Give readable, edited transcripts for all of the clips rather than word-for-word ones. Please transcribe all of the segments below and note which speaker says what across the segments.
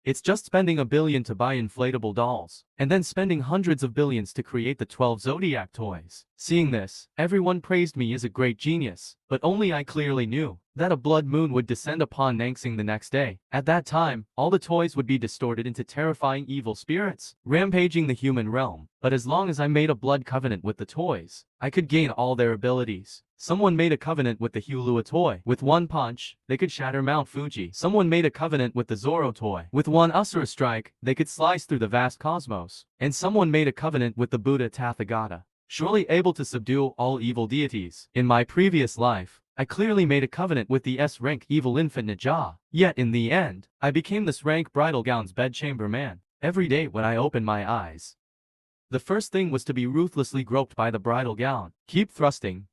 Speaker 1: It's just spending a billion to buy inflatable dolls, and then spending hundreds of billions to create the 12 Zodiac toys. Seeing this, everyone praised me as a great genius, but only I clearly knew that a blood moon would descend upon Nangsing the next day. At that time, all the toys would be distorted into terrifying evil spirits, rampaging the human realm. But as long as I made a blood covenant with the toys, I could gain all their abilities. Someone made a covenant with the Hulua toy. With one punch, they could shatter Mount Fuji. Someone made a covenant with the Zoro toy. With one Asura strike, they could slice through the vast cosmos. And someone made a covenant with the Buddha Tathagata, surely able to subdue all evil deities. In my previous life, I clearly made a covenant with the S-rank evil infinite Ninja. Yet in the end, I became this rank bridal gown's bedchamber man. Every day when I opened my eyes, the first thing was to be ruthlessly groped by the bridal gown. Keep thrusting,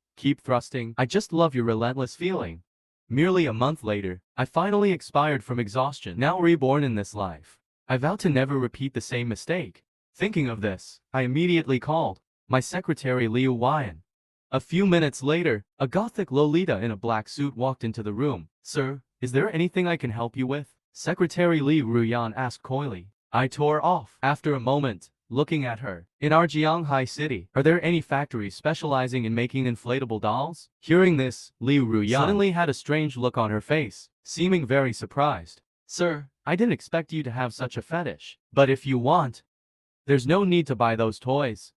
Speaker 1: I just love your relentless feeling. Merely a month later, I finally expired from exhaustion, now reborn in this life. I vow to never repeat the same mistake. Thinking of this, I immediately called my secretary Liu Ruan. A few minutes later, a gothic Lolita in a black suit walked into the room. Sir, is there anything I can help you with? Secretary Liu Ruan asked coyly. I tore off. After a moment, looking at her, in our Jianghai city, are there any factories specializing in making inflatable dolls? Hearing this, Liu Ruan suddenly had a strange look on her face, seeming very surprised. Sir, I didn't expect you to have such a fetish. But if you want, there's no need to buy those toys.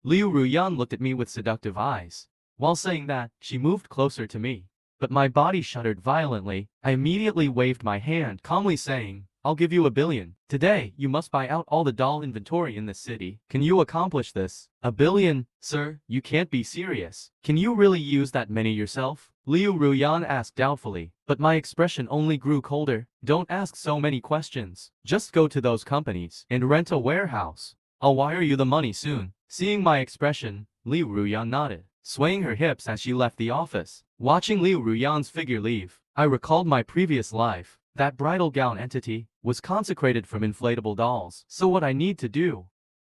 Speaker 1: Liu Ruan looked at me with seductive eyes. While saying that, she moved closer to me. But my body shuddered violently. I immediately waved my hand, calmly saying, I'll give you 1 billion. Today, you must buy out all the doll inventory in this city. Can you accomplish this? 1 billion? Sir, you can't be serious. Can you really use that many yourself? Liu Ruan asked doubtfully, but my expression only grew colder. Don't ask so many questions. Just go to those companies and rent a warehouse. I'll wire you the money soon. Seeing my expression, Liu Ruan nodded, swaying her hips as she left the office. Watching Liu Ruan's figure leave, I recalled my previous life. That bridal gown entity was consecrated from inflatable dolls. So what I need to do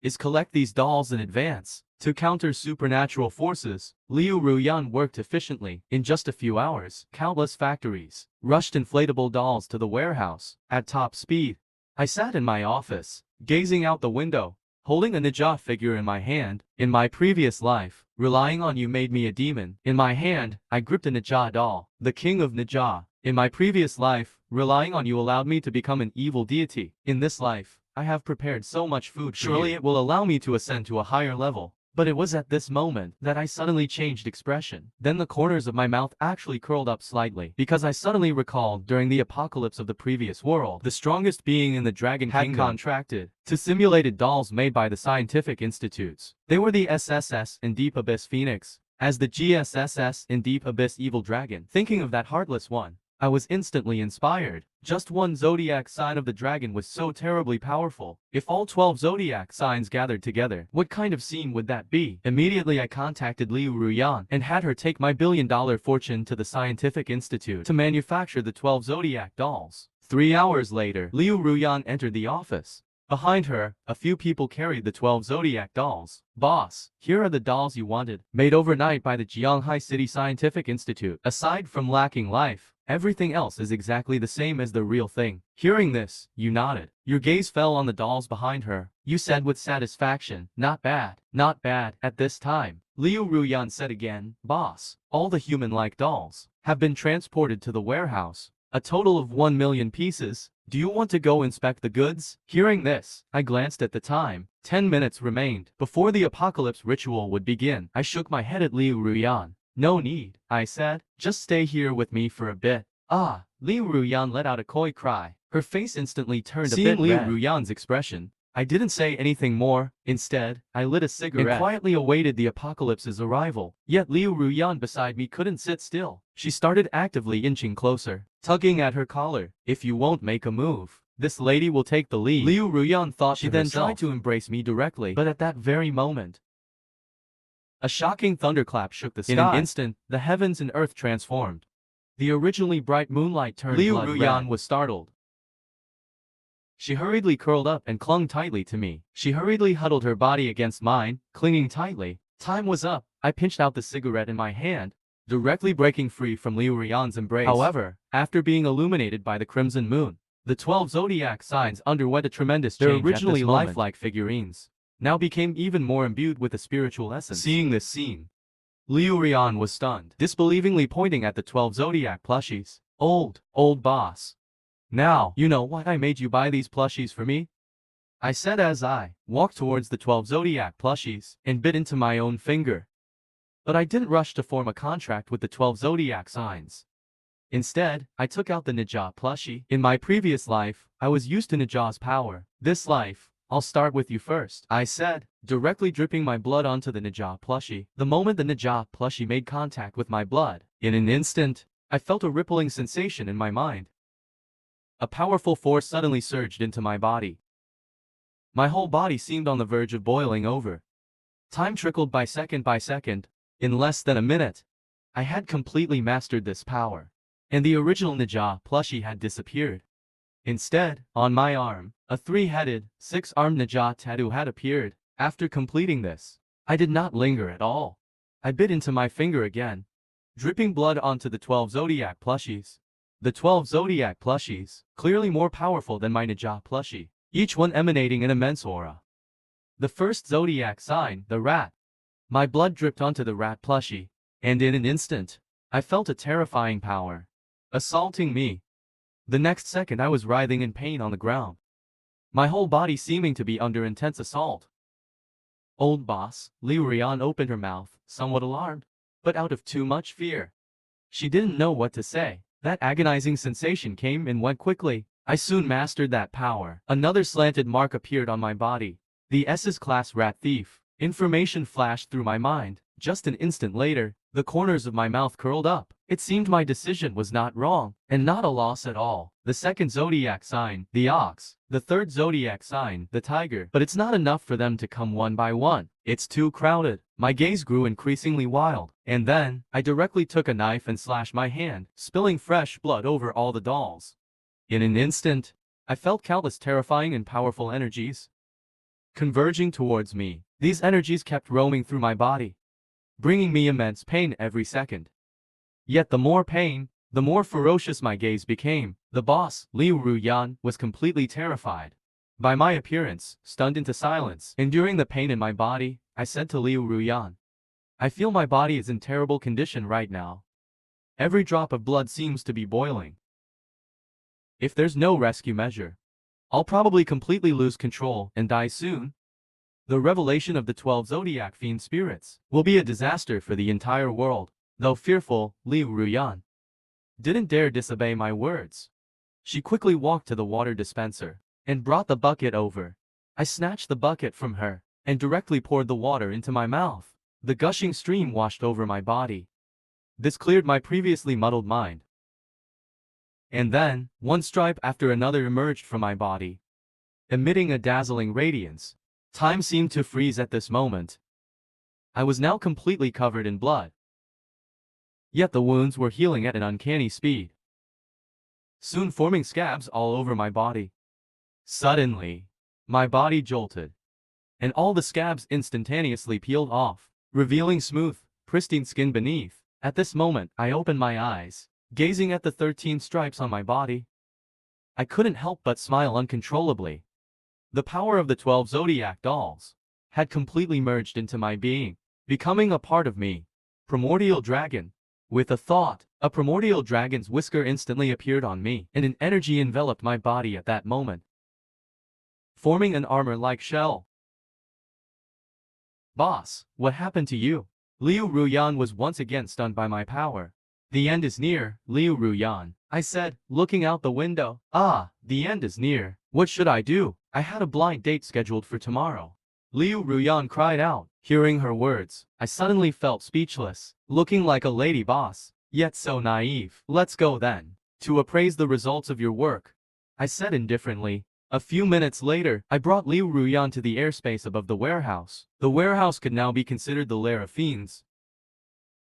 Speaker 1: is collect these dolls in advance. To counter supernatural forces, Liu Ruan worked efficiently. In just a few hours, countless factories rushed inflatable dolls to the warehouse at top speed. I sat in my office, gazing out the window, holding a Ninja figure in my hand. In my previous life, relying on you made me a demon. In my hand, I gripped a Ninja doll, the king of Ninja. In my previous life, relying on you allowed me to become an evil deity. In this life, I have prepared so much food for surely you. It will allow me to ascend to a higher level. But it was at this moment that I suddenly changed expression. Then the corners of my mouth actually curled up slightly, because I suddenly recalled during the apocalypse of the previous world, the strongest being in the Dragon Kingdom had contracted to simulated dolls made by the scientific institutes. They were the SSS and Deep Abyss Phoenix, as the GSSS and Deep Abyss Evil Dragon. Thinking of that heartless one, I was instantly inspired. Just one zodiac sign of the dragon was so terribly powerful. If all 12 zodiac signs gathered together, what kind of scene would that be? Immediately I contacted Liu Ruan and had her take my billion-dollar fortune to the scientific institute to manufacture the 12 zodiac dolls. 3 hours later, Liu Ruan entered the office. Behind her, a few people carried the 12 zodiac dolls. Boss, here are the dolls you wanted, made overnight by the Jianghai City Scientific Institute. Aside from lacking life, everything else is exactly the same as the real thing. Hearing this, you nodded. Your gaze fell on the dolls behind her. You said with satisfaction, not bad, not bad. At this time, Liu Ruan said again, Boss, all the human-like dolls have been transported to the warehouse. A total of 1 million pieces. Do you want to go inspect the goods? Hearing this, I glanced at the time. 10 minutes remained before the apocalypse ritual would begin. I shook my head at Liu Ruan. No need, I said. Just stay here with me for a bit. Ah, Liu Ruan let out a coy cry. Her face instantly turned a bit red. Seeing Liu Ruan's expression, I didn't say anything more. Instead, I lit a cigarette and quietly awaited the apocalypse's arrival. Yet Liu Ruan beside me couldn't sit still. She started actively inching closer, tugging at her collar. If you won't make a move, this lady will take the lead. Liu Ruan thought she then tried to embrace me directly, but at that very moment, a shocking thunderclap shook the sky. In an instant, the heavens and earth transformed. The originally bright moonlight turned blood red. Liu Ruan was startled. She hurriedly curled up and clung tightly to me. She hurriedly huddled her body against mine, clinging tightly. Time was up. I pinched out the cigarette in my hand, directly breaking free from Liu Ruan's embrace. However, after being illuminated by the crimson moon, The 12 zodiac signs underwent a tremendous change. Their originally lifelike figurines now became even more imbued with a spiritual essence. Seeing this scene, Liu Ruan was stunned, disbelievingly pointing at the 12 zodiac plushies. Old boss. Now, you know why I made you buy these plushies for me? I said as I walked towards the 12 zodiac plushies and bit into my own finger. But I didn't rush to form a contract with the 12 zodiac signs. Instead, I took out the Ninja plushie. In my previous life, I was used to Ninja's power. This life, I'll start with you first, I said, directly dripping my blood onto the Ninja plushie. The moment the Ninja plushie made contact with my blood, in an instant, I felt a rippling sensation in my mind. A powerful force suddenly surged into my body. My whole body seemed on the verge of boiling over. Time trickled by second. In less than a minute, I had completely mastered this power, and the original Ninja plushie had disappeared. Instead, on my arm, a 3-headed, 6-armed Ninja tattoo had appeared. After completing this, I did not linger at all. I bit into my finger again, dripping blood onto the 12 zodiac plushies. The 12 zodiac plushies, clearly more powerful than my Ninja plushie, each one emanating an immense aura. The first zodiac sign, the rat. My blood dripped onto the rat plushie, and in an instant, I felt a terrifying power assaulting me. The next second I was writhing in pain on the ground, my whole body seeming to be under intense assault. Old boss, Liu Ruan opened her mouth, somewhat alarmed, but out of too much fear. She didn't know what to say. That agonizing sensation came and went quickly. I soon mastered that power. Another slanted mark appeared on my body. The SS class rat thief. Information flashed through my mind. Just an instant later, the corners of my mouth curled up. It seemed my decision was not wrong, and not a loss at all. The second zodiac sign, the ox. The third zodiac sign, the tiger. But it's not enough for them to come one by one. It's too crowded. My gaze grew increasingly wild. And then, I directly took a knife and slashed my hand, spilling fresh blood over all the dolls. In an instant, I felt countless terrifying and powerful energies converging towards me. These energies kept roaming through my body, bringing me immense pain every second. Yet the more pain, the more ferocious my gaze became. The boss, Liu Ruan, was completely terrified by my appearance, stunned into silence. Enduring the pain in my body, I said to Liu Ruan, I feel my body is in terrible condition right now. Every drop of blood seems to be boiling. If there's no rescue measure, I'll probably completely lose control and die soon. The revelation of the 12 zodiac fiend spirits will be a disaster for the entire world. Though fearful, Liu Ruan didn't dare disobey my words. She quickly walked to the water dispenser and brought the bucket over. I snatched the bucket from her and directly poured the water into my mouth. The gushing stream washed over my body. This cleared my previously muddled mind. And then, one stripe after another emerged from my body, emitting a dazzling radiance. Time seemed to freeze at this moment. I was now completely covered in blood. Yet the wounds were healing at an uncanny speed, soon forming scabs all over my body. Suddenly, my body jolted, and all the scabs instantaneously peeled off, revealing smooth, pristine skin beneath. At this moment, I opened my eyes, gazing at the 13 stripes on my body. I couldn't help but smile uncontrollably. The power of the 12 zodiac dolls had completely merged into my being, becoming a part of me. Primordial dragon. With a thought, a primordial dragon's whisker instantly appeared on me, and an energy enveloped my body at that moment, forming an armor-like shell. Boss, what happened to you? Liu Ruan was once again stunned by my power. The end is near, Liu Ruan, I said, looking out the window. Ah, the end is near. What should I do? I had a blind date scheduled for tomorrow. Liu Ruan cried out. Hearing her words, I suddenly felt speechless, looking like a lady boss, yet so naive. Let's go then, to appraise the results of your work, I said indifferently. A few minutes later, I brought Liu Ruan to the airspace above the warehouse. The warehouse could now be considered the lair of fiends.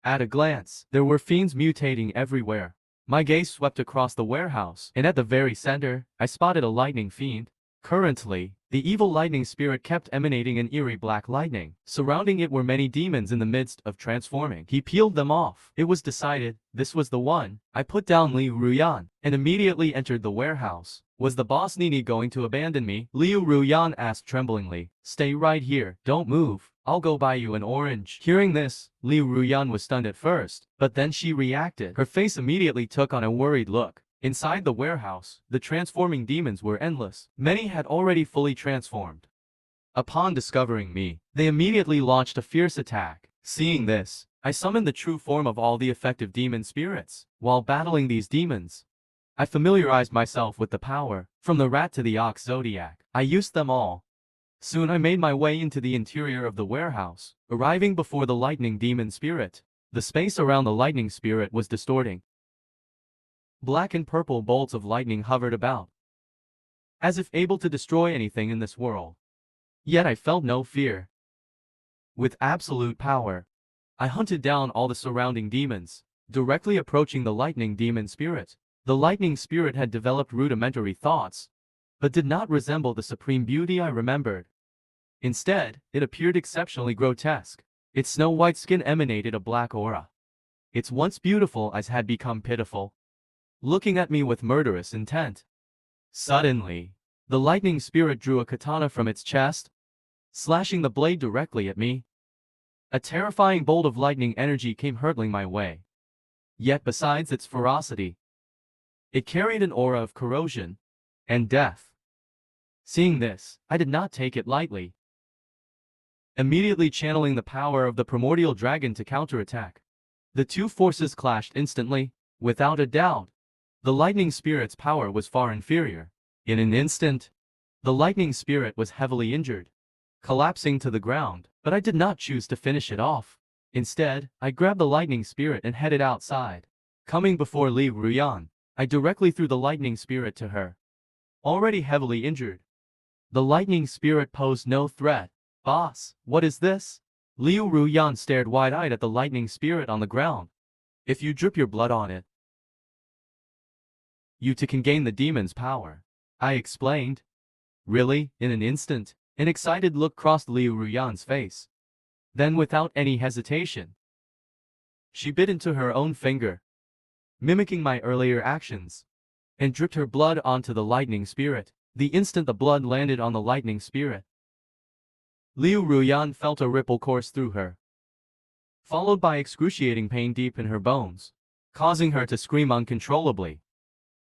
Speaker 1: At a glance, there were fiends mutating everywhere. My gaze swept across the warehouse, and at the very center, I spotted a lightning fiend. Currently, the evil lightning spirit kept emanating an eerie black lightning. Surrounding it were many demons in the midst of transforming. He peeled them off. It was decided, this was the one. I put down Liu Ruan, and immediately entered the warehouse. Was the boss Nini going to abandon me? Liu Ruan asked tremblingly. Stay right here, don't move. I'll go buy you an orange. Hearing this, Liu Ruan was stunned at first, but then she reacted. Her face immediately took on a worried look. Inside the warehouse, the transforming demons were endless. Many had already fully transformed. Upon discovering me, they immediately launched a fierce attack. Seeing this, I summoned the true form of all the effective demon spirits. While battling these demons, I familiarized myself with the power. From the rat to the ox zodiac, I used them all. Soon I made my way into the interior of the warehouse, arriving before the lightning demon spirit. The space around the lightning spirit was distorting. Black and purple bolts of lightning hovered about, as if able to destroy anything in this world. Yet I felt no fear. With absolute power, I hunted down all the surrounding demons, directly approaching the lightning demon spirit. The lightning spirit had developed rudimentary thoughts, but did not resemble the supreme beauty I remembered. Instead, it appeared exceptionally grotesque. Its snow-white skin emanated a black aura. Its once beautiful eyes had become pitiful, looking at me with murderous intent. Suddenly, the lightning spirit drew a katana from its chest, slashing the blade directly at me. A terrifying bolt of lightning energy came hurtling my way. Yet besides its ferocity, it carried an aura of corrosion and death. Seeing this, I did not take it lightly. Immediately channeling the power of the primordial dragon to counterattack, the two forces clashed instantly. Without a doubt, the lightning spirit's power was far inferior. In an instant, the lightning spirit was heavily injured, collapsing to the ground, but I did not choose to finish it off. Instead, I grabbed the lightning spirit and headed outside. Coming before Liu Ruan, I directly threw the lightning spirit to her. Already heavily injured, the lightning spirit posed no threat. Boss, what is this? Liu Ruan stared wide-eyed at the lightning spirit on the ground. If you drip your blood on it, you too can gain the demon's power, I explained. Really? In an instant, an excited look crossed Liu Ruan's face. Then without any hesitation, she bit into her own finger, mimicking my earlier actions, and dripped her blood onto the lightning spirit. The instant the blood landed on the lightning spirit, Liu Ruan felt a ripple course through her, followed by excruciating pain deep in her bones, causing her to scream uncontrollably.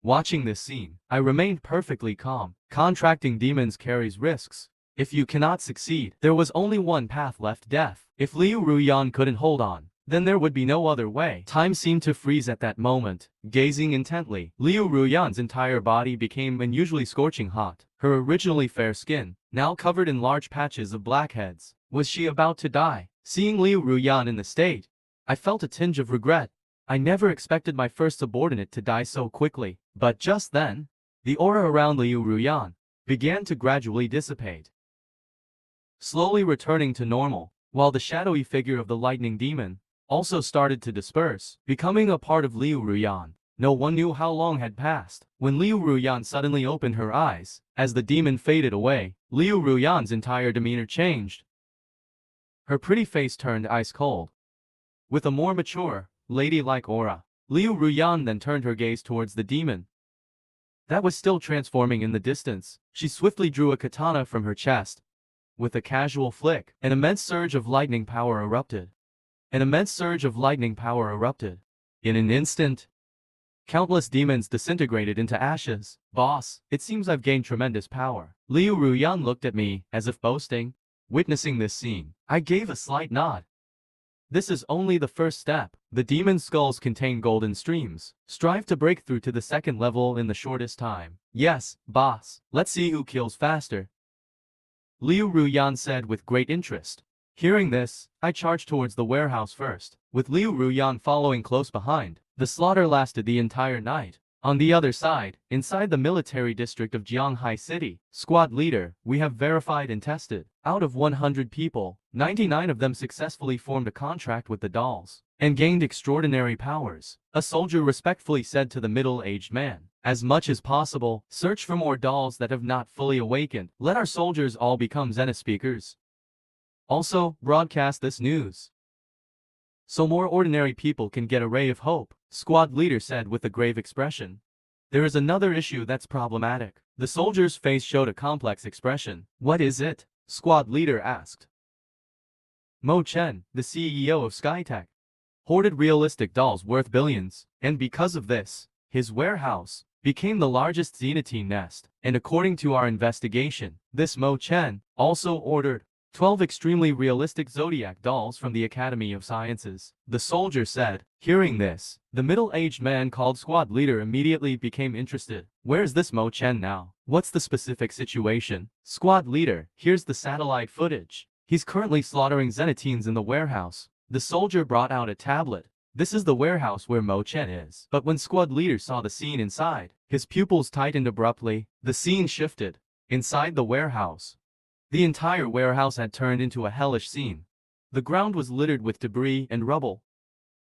Speaker 1: Watching this scene, I remained perfectly calm. Contracting demons carries risks. If you cannot succeed, there was only one path left: death. If Liu Ruan couldn't hold on, then there would be no other way. Time seemed to freeze at that moment. Gazing intently, Liu Ruan's entire body became unusually scorching hot. Her originally fair skin, now covered in large patches of blackheads. Was she about to die? Seeing Liu Ruan in the state, I felt a tinge of regret. I never expected my first subordinate to die so quickly. But just then, the aura around Liu Ruan began to gradually dissipate, slowly returning to normal, while the shadowy figure of the lightning demon also started to disperse, becoming a part of Liu Ruan. No one knew how long had passed, when Liu Ruan suddenly opened her eyes. As the demon faded away, Liu Ruan's entire demeanor changed. Her pretty face turned ice cold, with a more mature, ladylike aura. Liu Ruan then turned her gaze towards the demon that was still transforming in the distance. She swiftly drew a katana from her chest. With a casual flick, an immense surge of lightning power erupted. In an instant, countless demons disintegrated into ashes. Boss, it seems I've gained tremendous power. Liu Ruan looked at me, as if boasting. Witnessing this scene, I gave a slight nod. This is only the first step. The demon skulls contain golden streams. Strive to break through to the second level in the shortest time. Yes, boss. Let's see who kills faster, Liu Ruan said with great interest. Hearing this, I charged towards the warehouse first, with Liu Ruan following close behind. The slaughter lasted the entire night. On the other side, inside the military district of Jianghai City, squad leader, we have verified and tested. Out of 100 people, 99 of them successfully formed a contract with the dolls and gained extraordinary powers, a soldier respectfully said to the middle-aged man. As much as possible, search for more dolls that have not fully awakened. Let our soldiers all become Zenith speakers. Also, broadcast this news, so more ordinary people can get a ray of hope, squad leader said with a grave expression. There is another issue that's problematic. The soldier's face showed a complex expression. What is it? Squad leader asked. Moen, the CEO of Skytech, hoarded realistic dolls worth billions, and because of this, his warehouse became the largest zenithine nest. And according to our investigation, this Moen also ordered 12 extremely realistic zodiac dolls from the Academy of Sciences, the soldier said. Hearing this, the middle-aged man called squad leader immediately became interested. Where's this Moen now? What's the specific situation? Squad leader, here's the satellite footage. He's currently slaughtering zenithines in the warehouse. The soldier brought out a tablet. This is the warehouse where Moen is. But when squad leader saw the scene inside, his pupils tightened abruptly. The scene shifted. Inside the warehouse, the entire warehouse had turned into a hellish scene. The ground was littered with debris and rubble.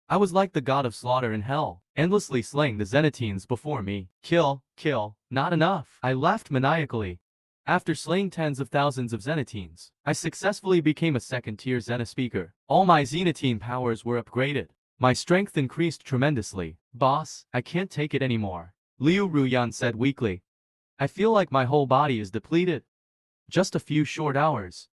Speaker 1: I was like the god of slaughter in hell, endlessly slaying the zenithines before me. Kill, kill, not enough. I laughed maniacally. After slaying tens of thousands of zenithines, I successfully became a second-tier zenith speaker. All my zenithine powers were upgraded. My strength increased tremendously. Boss, I can't take it anymore, Liu Ruan said weakly. I feel like my whole body is depleted. Just a few short hours,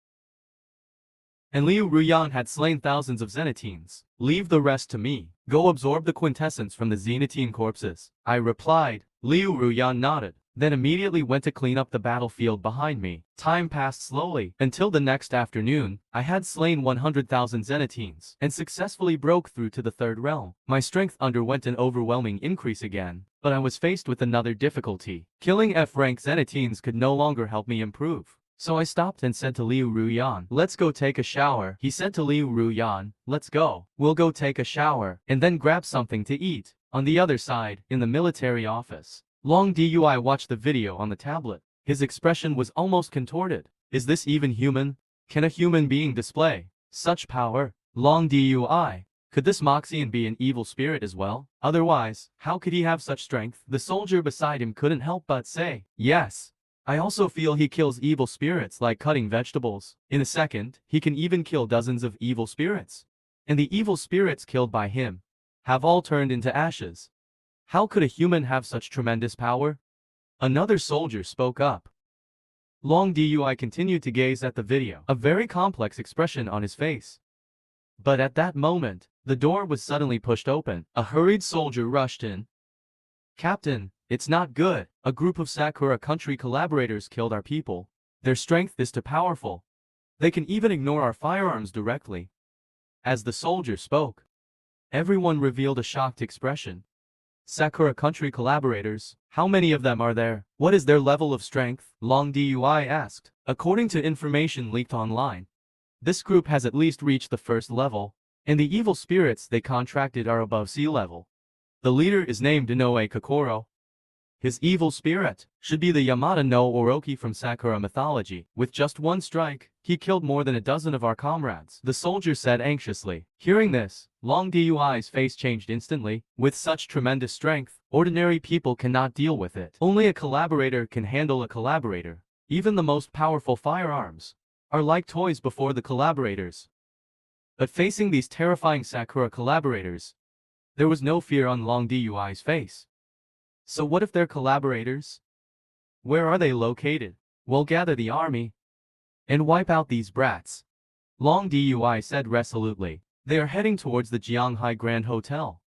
Speaker 1: and Liu Ruan had slain thousands of zenithines. Leave the rest to me. Go absorb the quintessence from the zenithine corpses, I replied. Liu Ruan nodded, then immediately went to clean up the battlefield behind me. Time passed slowly. Until the next afternoon, I had slain 100,000 zenithines and successfully broke through to the third realm. My strength underwent an overwhelming increase again, but I was faced with another difficulty. Killing F-rank zenithines could no longer help me improve. So I stopped and said to Liu Ruan, let's go take a shower. He said to Liu Ruan, let's go. We'll go take a shower, and then grab something to eat. On the other side, in the military office, Long Dui watched the video on the tablet. His expression was almost contorted. Is this even human? Can a human being display such power? Long Dui, could this Moxian be an evil spirit as well? Otherwise, how could he have such strength? The soldier beside him couldn't help but say, yes. I also feel he kills evil spirits like cutting vegetables. In a second, he can even kill dozens of evil spirits. And the evil spirits killed by him have all turned into ashes. How could a human have such tremendous power? Another soldier spoke up. Long Dui continued to gaze at the video, a very complex expression on his face. But at that moment, the door was suddenly pushed open. A hurried soldier rushed in. Captain, it's not good. A group of Sakura country collaborators killed our people. Their strength is too powerful. They can even ignore our firearms directly. As the soldier spoke, everyone revealed a shocked expression. Sakura country collaborators, how many of them are there? What is their level of strength? Long Dui asked. According to information leaked online, this group has at least reached the first level, and the evil spirits they contracted are above sea level. The leader is named Inoue Kokoro. His evil spirit should be the Yamada no Orochi from Sakura mythology. With just one strike, he killed more than a dozen of our comrades, the soldier said anxiously. Hearing this, Long Dui's face changed instantly. With such tremendous strength, ordinary people cannot deal with it. Only a collaborator can handle a collaborator. Even the most powerful firearms are like toys before the collaborators. But facing these terrifying Sakura collaborators, there was no fear on Long Dui's face. So what if they're collaborators? Where are they located? We'll gather the army and wipe out these brats, Long Dui said resolutely. They are heading towards the Jianghai Grand Hotel,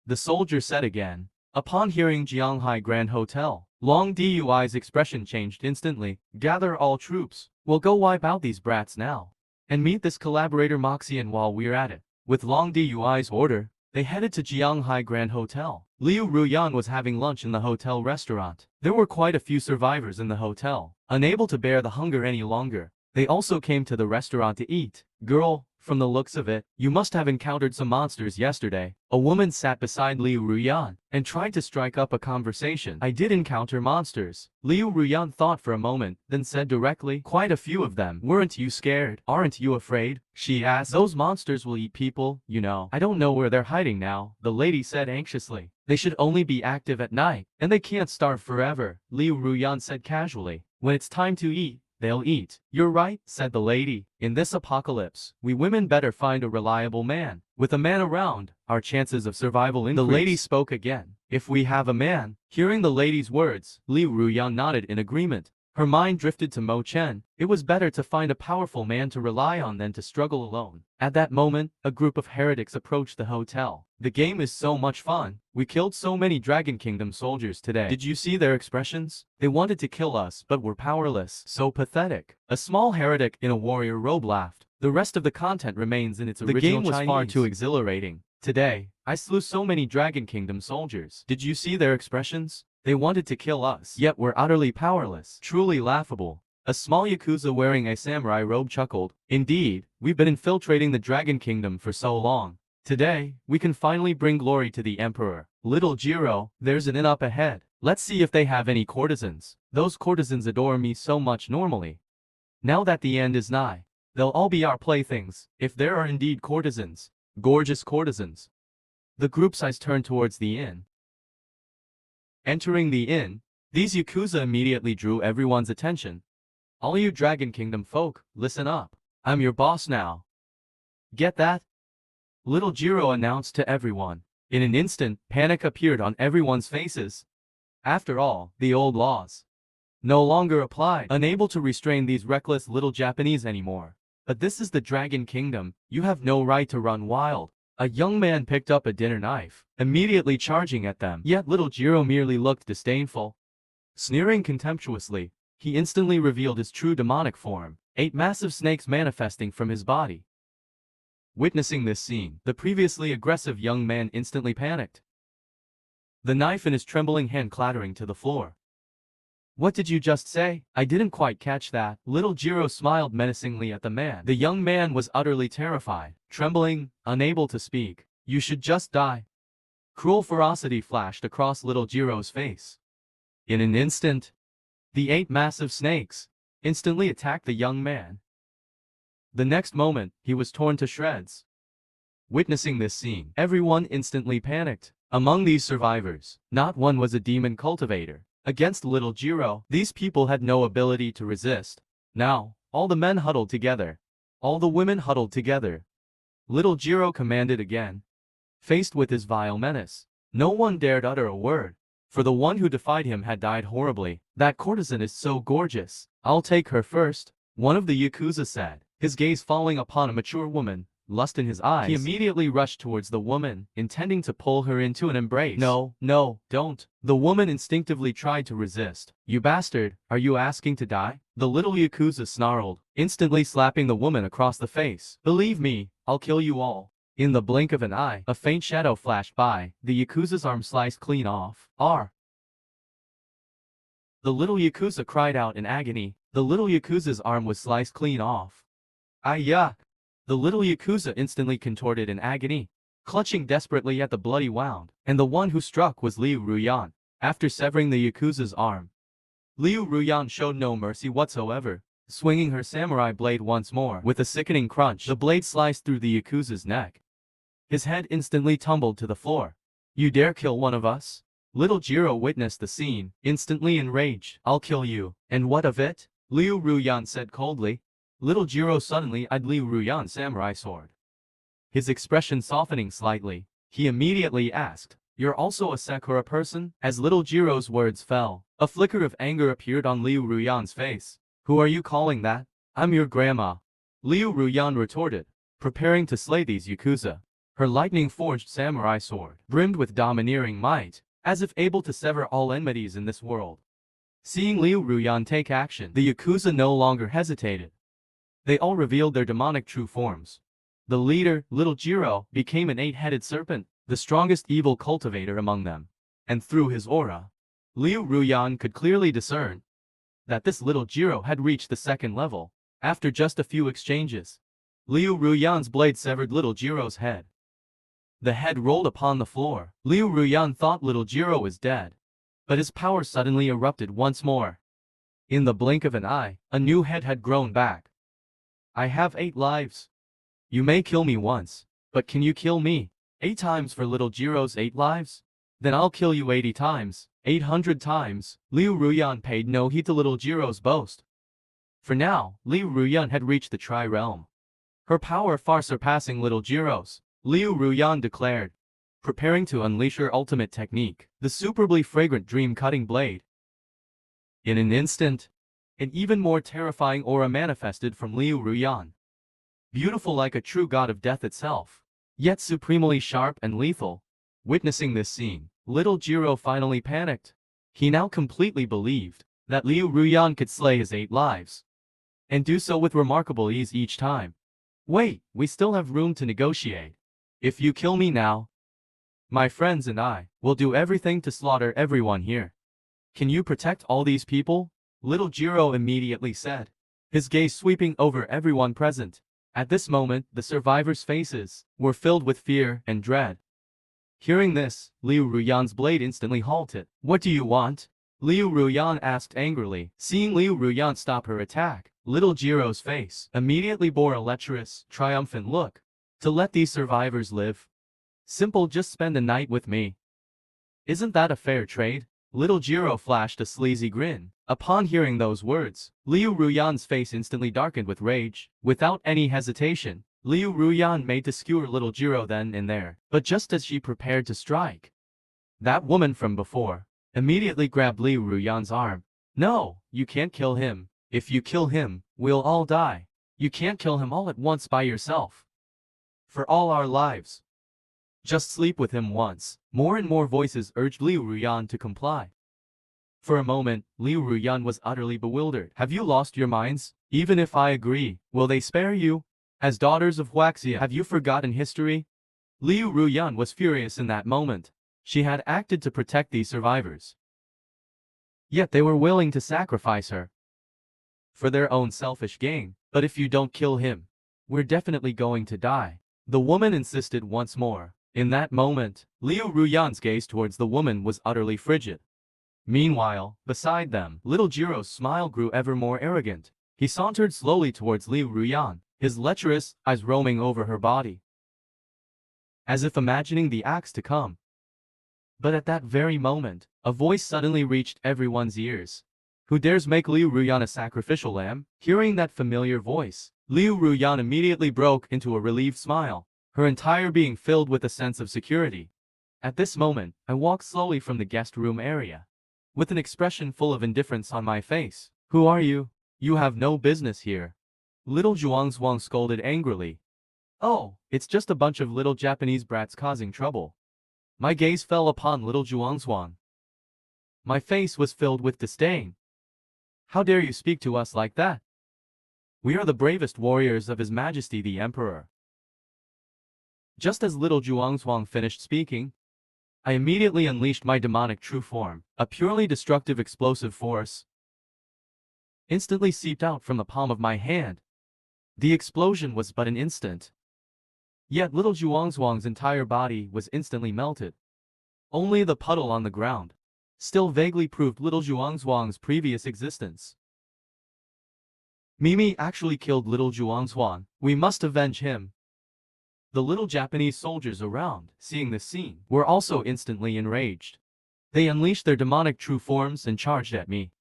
Speaker 1: the soldier said again. Upon hearing Jianghai Grand Hotel, Long Dui's expression changed instantly. Gather all troops. We'll go wipe out these brats now, and meet this collaborator Moxian while we're at it. With Long Dui's order, they headed to Jianghai Grand Hotel. Liu Ruan was having lunch in the hotel restaurant. There were quite a few survivors in the hotel. Unable to bear the hunger any longer, they also came to the restaurant to eat. Girl, From the looks of it, you must have encountered some monsters yesterday. A woman sat beside Liu Ruan and tried to strike up a conversation. I did encounter monsters. Liu Ruan thought for a moment, then said directly, quite a few of them. Weren't you scared? Aren't you afraid? She asked. Those monsters will eat people, you know. I don't know where they're hiding now, the lady said anxiously. They should only be active at night, and they can't starve forever, Liu Ruan said casually. When it's time to eat, they'll eat. You're right, said the lady. In this apocalypse, we women better find a reliable man. With a man around, our chances of survival increase. The lady spoke again. If we have a man. Hearing the lady's words, Liu Ruan nodded in agreement. Her mind drifted to Moen. It was better to find a powerful man to rely on than to struggle alone. At that moment, a group of heretics approached the hotel. The game is so much fun. We killed so many Dragon Kingdom soldiers today. Did you see their expressions? They wanted to kill us but were powerless. So pathetic. A small heretic in a warrior robe laughed. The rest of the content remains in its original Chinese. The game was far too exhilarating. Today, I slew so many Dragon Kingdom soldiers. Did you see their expressions? They wanted to kill us, yet we're utterly powerless. Truly laughable. A small Yakuza wearing a samurai robe chuckled. Indeed, we've been infiltrating the Dragon Kingdom for so long. Today, we can finally bring glory to the Emperor. Little Jiro, there's an inn up ahead. Let's see if they have any courtesans. Those courtesans adore me so much normally. Now that the end is nigh, they'll all be our playthings, if there are indeed courtesans. Gorgeous courtesans. The group's eyes turned towards the inn. Entering the inn, these Yakuza immediately drew everyone's attention. All you Dragon Kingdom folk, listen up. I'm your boss now. Get that? Little Jiro announced to everyone. In an instant, panic appeared on everyone's faces. After all, the old laws no longer applied. Unable to restrain these reckless little Japanese anymore. But this is the Dragon Kingdom, you have no right to run wild. A young man picked up a dinner knife, immediately charging at them. Yet little Jiro merely looked disdainful. Sneering contemptuously, he instantly revealed his true demonic form, 8 massive snakes manifesting from his body. Witnessing this scene, the previously aggressive young man instantly panicked, the knife in his trembling hand clattering to the floor. What did you just say? I didn't quite catch that. Little Jiro smiled menacingly at the man. The young man was utterly terrified, trembling, unable to speak. You should just die. Cruel ferocity flashed across little Jiro's face. In an instant, the 8 massive snakes instantly attacked the young man. The next moment, he was torn to shreds. Witnessing this scene, everyone instantly panicked. Among these survivors, not one was a demon cultivator. Against little Jiro, these people had no ability to resist. Now, all the men huddled together. All the women huddled together. Little Jiro commanded again. Faced with his vile menace, no one dared utter a word, for the one who defied him had died horribly. That courtesan is so gorgeous. I'll take her first, one of the Yakuza said, his gaze falling upon a mature woman. Lust in his eyes, he immediately rushed towards the woman, intending to pull her into an embrace. No, no, don't. The woman instinctively tried to resist. You bastard, are you asking to die? The little Yakuza snarled, instantly slapping the woman across the face. Believe me, I'll kill you all. In the blink of an eye, a faint shadow flashed by, the Yakuza's arm sliced clean off. R. The little Yakuza cried out in agony. The little Yakuza's arm was sliced clean off. Yuck. The little Yakuza instantly contorted in agony, clutching desperately at the bloody wound, and the one who struck was Liu Ruan. After severing the Yakuza's arm, Liu Ruan showed no mercy whatsoever, swinging her samurai blade once more. With a sickening crunch, the blade sliced through the Yakuza's neck. His head instantly tumbled to the floor. You dare kill one of us? Little Jiro witnessed the scene, instantly enraged. I'll kill you. And what of it? Liu Ruan said coldly. Little Jiro suddenly eyed Liu Ruan's samurai sword. His expression softening slightly, he immediately asked, You're also a Sakura person? As little Jiro's words fell, a flicker of anger appeared on Liu Ruan's face. Who are you calling that? I'm your grandma. Liu Ruan retorted, preparing to slay these Yakuza. Her lightning-forged samurai sword brimmed with domineering might, as if able to sever all enmities in this world. Seeing Liu Ruan take action, the Yakuza no longer hesitated. They all revealed their demonic true forms. The leader, Little Jiro, became an 8-headed serpent, the strongest evil cultivator among them. And through his aura, Liu Ruan could clearly discern that this Little Jiro had reached the 2nd level. After just a few exchanges, Liu Ruyan's blade severed little Jiro's head. The head rolled upon the floor. Liu Ruyan thought little Jiro was dead. But his power suddenly erupted once more. In the blink of an eye, a new head had grown back. I have 8 lives. You may kill me once, but can you kill me 8 times for little Jiro's 8 lives? Then I'll kill you 80 times, 800 times. Liu Ruyan paid no heed to little Jiro's boast. For now, Liu Ruyan had reached the Tri-Realm. Her power far surpassing little Jiro's. Liu Ruyan declared, preparing to unleash her ultimate technique, the superbly fragrant dream-cutting blade. In an instant, an even more terrifying aura manifested from Liu Ruyan. Beautiful like a true god of death itself, yet supremely sharp and lethal. Witnessing this scene, little Jiro finally panicked. He now completely believed that Liu Ruyan could slay his 8 lives, and do so with remarkable ease each time. Wait, we still have room to negotiate. If you kill me now, my friends and I will do everything to slaughter everyone here. Can you protect all these people? Little Jiro immediately said, his gaze sweeping over everyone present. At this moment, the survivors' faces were filled with fear and dread. Hearing this, Liu Ruyan's blade instantly halted. What do you want? Liu Ruyan asked angrily. Seeing Liu Ruyan stop her attack, little Jiro's face immediately bore a lecherous, triumphant look. To let these survivors live. Simple, just spend the night with me. Isn't that a fair trade? Little Jiro flashed a sleazy grin. Upon hearing those words, Liu Ruyan's face instantly darkened with rage. Without any hesitation, Liu Ruyan made to skewer little Jiro then and there. But just as she prepared to strike, that woman from before immediately grabbed Liu Ruyan's arm. No, you can't kill him. If you kill him, we'll all die. You can't kill him all at once by yourself. For all our lives. Just sleep with him once. More and more voices urged Liu Ruyan to comply. For a moment, Liu Ruyan was utterly bewildered. Have you lost your minds? Even if I agree, will they spare you? As daughters of Huaxia, have you forgotten history? Liu Ruyan was furious in that moment. She had acted to protect these survivors. Yet they were willing to sacrifice her for their own selfish gain. But if you don't kill him, we're definitely going to die. The woman insisted once more. In that moment, Liu Ruyan's gaze towards the woman was utterly frigid. Meanwhile, beside them, little Jiro's smile grew ever more arrogant. He sauntered slowly towards Liu Ruyan, his lecherous eyes roaming over her body, as if imagining the acts to come. But at that very moment, a voice suddenly reached everyone's ears. Who dares make Liu Ruyan a sacrificial lamb? Hearing that familiar voice, Liu Ruyan immediately broke into a relieved smile, her entire being filled with a sense of security. At this moment, I walked slowly from the guest room area, with an expression full of indifference on my face. Who are you? You have no business here. Little Zhuangzhuang scolded angrily. Oh, it's just a bunch of little Japanese brats causing trouble. My gaze fell upon little Zhuangzhuang. My face was filled with disdain. How dare you speak to us like that? We are the bravest warriors of His Majesty the Emperor. Just as little Zhuangzhuang finished speaking, I immediately unleashed my demonic true form. A purely destructive explosive force instantly seeped out from the palm of my hand. The explosion was but an instant. Yet little Zhuangzhuang's entire body was instantly melted. Only the puddle on the ground still vaguely proved little Zhuangzhuang's previous existence. Mimi actually killed little Zhuangzhuang. We must avenge him. The little Japanese soldiers around, seeing this scene, were also instantly enraged. They unleashed their demonic true forms and charged at me.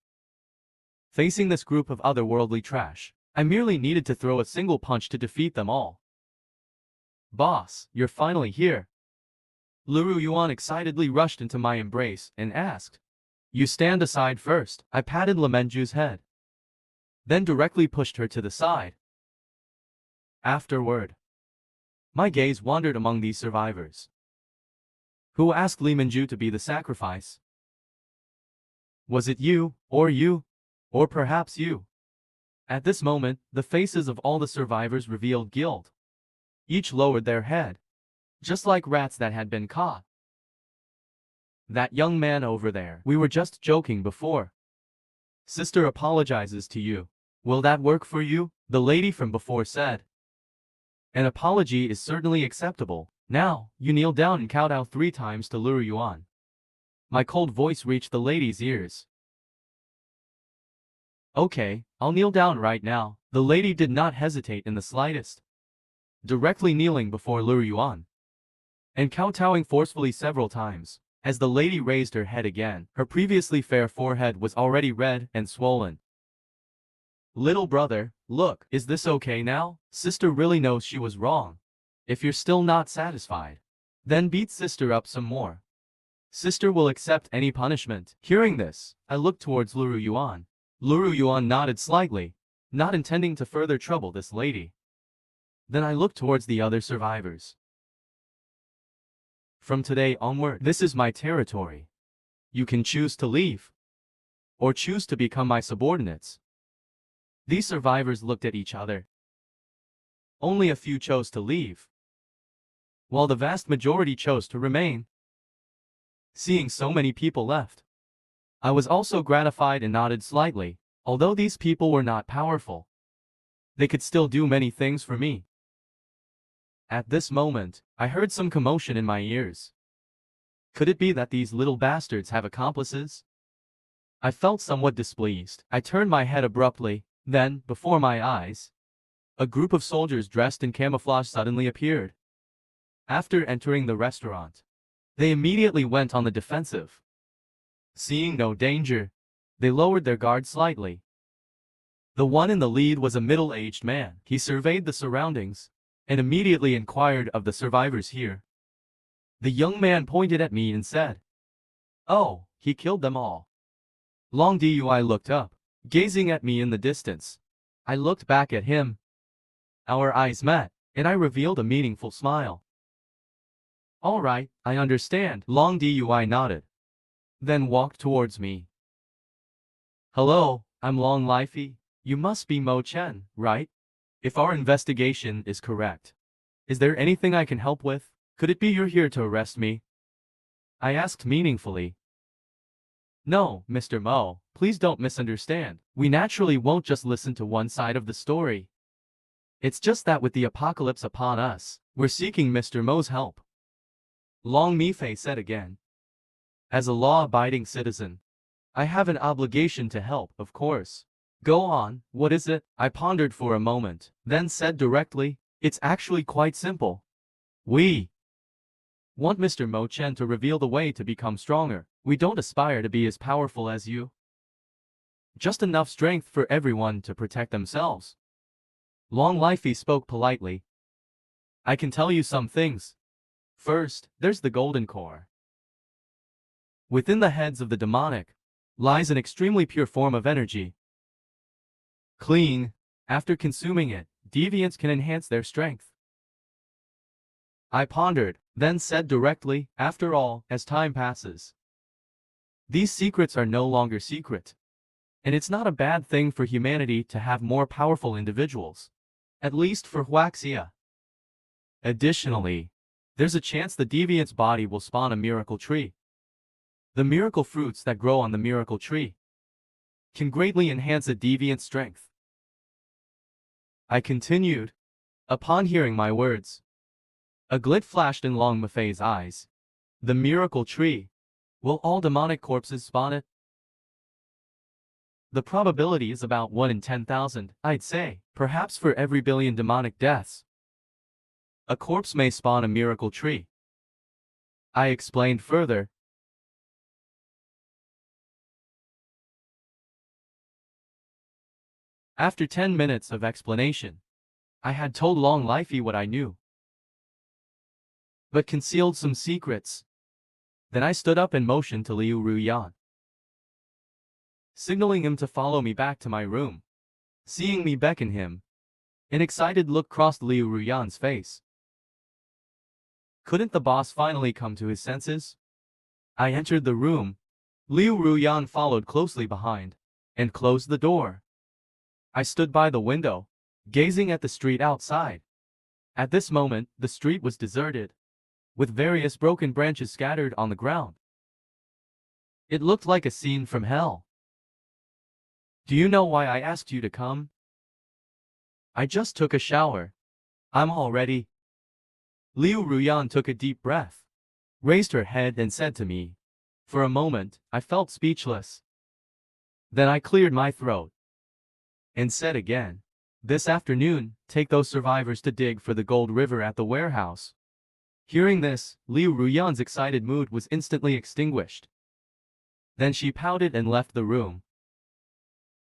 Speaker 1: Facing this group of otherworldly trash, I merely needed to throw a single punch to defeat them all. Boss, you're finally here. Liu Ruan excitedly rushed into my embrace and asked. You stand aside first. I patted Lemenju's head, then directly pushed her to the side. Afterward, my gaze wandered among these survivors. Who asked Li Menju to be the sacrifice? Was it you, or perhaps you? At this moment, the faces of all the survivors revealed guilt. Each lowered their head, just like rats that had been caught. That young man over there, we were just joking before. Sister apologizes to you. Will that work for you? The lady from before said. An apology is certainly acceptable. Now, you kneel down and kowtow 3 times to Liu Ruan. My cold voice reached the lady's ears. Okay, I'll kneel down right now. The lady did not hesitate in the slightest. Directly kneeling before Liu Ruan and kowtowing forcefully several times. As the lady raised her head again, her previously fair forehead was already red and swollen. Little brother, look, is this okay now? Sister really knows she was wrong. If you're still not satisfied, then beat sister up some more. Sister will accept any punishment. Hearing this, I looked towards Liu Ruan. Liu Ruan nodded slightly, not intending to further trouble this lady. Then I looked towards the other survivors. From today onward, this is my territory. You can choose to leave, or choose to become my subordinates. These survivors looked at each other. Only a few chose to leave, while the vast majority chose to remain. Seeing so many people left, I was also gratified and nodded slightly. Although these people were not powerful, they could still do many things for me. At this moment, I heard some commotion in my ears. Could it be that these little bastards have accomplices? I felt somewhat displeased. I turned my head abruptly. Then, before my eyes, a group of soldiers dressed in camouflage suddenly appeared. After entering the restaurant, they immediately went on the defensive. Seeing no danger, they lowered their guard slightly. The one in the lead was a middle-aged man. He surveyed the surroundings and immediately inquired of the survivors here. The young man pointed at me and said, "Oh, he killed them all." Long Dui looked up, gazing at me in the distance. I looked back at him. Our eyes met, and I revealed a meaningful smile. "All right, I understand." Long Dui nodded, then walked towards me. "Hello, I'm Long Lifey. You must be Moen, right? If our investigation is correct, is there anything I can help with? Could it be you're here to arrest me?" I asked meaningfully. "No, Mr. Mo, please don't misunderstand. We naturally won't just listen to one side of the story. It's just that with the apocalypse upon us, we're seeking Mr. Mo's help." Long Mifei said again. "As a law-abiding citizen, I have an obligation to help, of course." "Go on, what is it?" I pondered for a moment, then said directly, "It's actually quite simple. We want Mr. Moen to reveal the way to become stronger. We don't aspire to be as powerful as you. Just enough strength for everyone to protect themselves." Long Lifey spoke politely. "I can tell you some things. First, there's the golden core. Within the heads of the demonic lies an extremely pure form of energy. Clean, after consuming it, deviants can enhance their strength." I pondered, then said directly, "After all, as time passes, these secrets are no longer secret. And it's not a bad thing for humanity to have more powerful individuals. At least for Huaxia. Additionally, there's a chance the deviant's body will spawn a miracle tree. The miracle fruits that grow on the miracle tree can greatly enhance a deviant's strength." I continued. Upon hearing my words, a glint flashed in Long Mifei's eyes. "The miracle tree. Will all demonic corpses spawn it?" "The probability is about 1 in 10,000, I'd say. Perhaps for every billion demonic deaths, a corpse may spawn a miracle tree." I explained further. After 10 minutes of explanation, I had told Long Lifey what I knew, but concealed some secrets. Then I stood up and motioned to Liu Ruan, signaling him to follow me back to my room. Seeing me beckon him, an excited look crossed Liu Ruan's face. Couldn't the boss finally come to his senses? I entered the room. Liu Ruan followed closely behind, and closed the door. I stood by the window, gazing at the street outside. At this moment, the street was deserted, with various broken branches scattered on the ground. It looked like a scene from hell. "Do you know why I asked you to come?" "I just took a shower. I'm all ready. Liu Ruan took a deep breath, raised her head and said to me. For a moment, I felt speechless. Then I cleared my throat and said again, this afternoon, take those survivors to dig for the gold river at the warehouse. Hearing this, Liu Ruyan's excited mood was instantly extinguished. Then she pouted and left the room.